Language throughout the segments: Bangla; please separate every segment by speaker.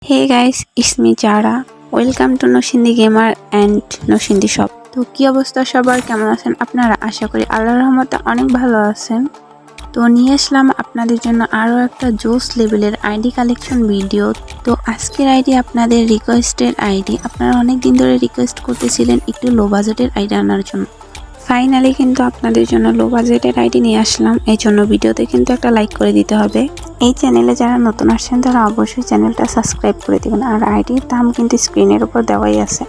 Speaker 1: Hey guys, it's me Chara. Welcome to নসিন্দি গেমার অ্যান্ড নসিন্দি শপ। তো কি অবস্থা সবার, কেমন আছেন আপনারা? আশা করি আল্লাহর রহমতে অনেক ভালো আছেন। তো নিয়ে আসলাম আপনাদের জন্য আরও একটা জোস লেভেলের আইডি কালেকশন ভিডিও। তো আজকের আইডি আপনাদের রিকোয়েস্টের আইডি। আপনারা অনেক দিন ধরে রিকোয়েস্ট করতেছিলেন একটু লো বাজেটের আইডি আনার জন্য। ফাইনালি কিন্তু আপনাদের জন্য লো বাজেটের আইডি নিয়ে আসলাম। এই জন্য ভিডিওতে কিন্তু একটা লাইক করে দিতে হবে। এই চ্যানেলে যারা নতুন আসছেন তারা অবশ্যই চ্যানেলটা সাবস্ক্রাইব করে দেবেন। আর আইডির দাম কিন্তু স্ক্রিনের উপর দেওয়াই আছে।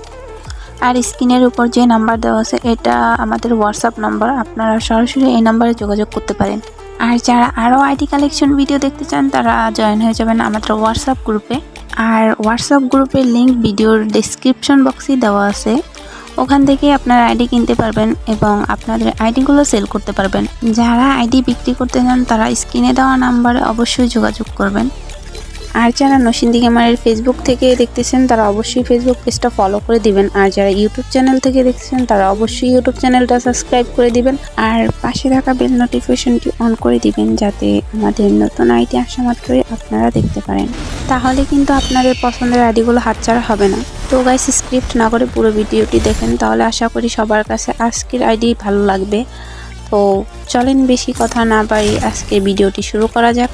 Speaker 1: আর স্ক্রিনের উপর যে নাম্বার দেওয়া আছে এটা আমাদের হোয়াটসঅ্যাপ নাম্বার, আপনারা সরাসরি এই নাম্বারে যোগাযোগ করতে পারেন। আর যারা আরও আইডি কালেকশন ভিডিও দেখতে চান তারা জয়েন হয়ে যাবেন আমাদের হোয়াটসঅ্যাপ গ্রুপে। আর হোয়াটসঅ্যাপ গ্রুপের লিঙ্ক ভিডিওর ডেসক্রিপশন বক্সেই দেওয়া আছে। ওখান থেকে আপনারা আইডি কিনতে পারবেন এবং আপনাদের আইডিগুলো সেল করতে পারবেন। যারা আইডি বিক্রি করতে চান তারা স্ক্রিনে দেওয়া নাম্বারে অবশ্যই যোগাযোগ করবেন। আর যারা নসিন্দি গেমারের ফেসবুক থেকে দেখতেছেন তারা অবশ্যই ফেসবুক পেজটা ফলো করে দিবেন। আর যারা ইউটিউব চ্যানেল থেকে দেখতেছেন তারা অবশ্যই ইউটিউব চ্যানেলটা সাবস্ক্রাইব করে দিবেন। আর পাশে থাকা বেল নোটিফিকেশনটি অন করে দিবেন যাতে আমাদের নতুন আইডি আসা মাত্রই আপনারা দেখতে পারেন। তাহলে কিন্তু আপনাদের পছন্দের আইডিগুলো হাতছাড়া হবে না। তো গাইস, স্ক্রিপ্ট না করে পুরো ভিডিওটি দেখেন, তাহলে আশা করি সবার কাছে আজকের আইডি ভালো লাগবে। তো চলেন বেশি কথা না বাড়িয়ে আজকের ভিডিওটি শুরু করা যাক।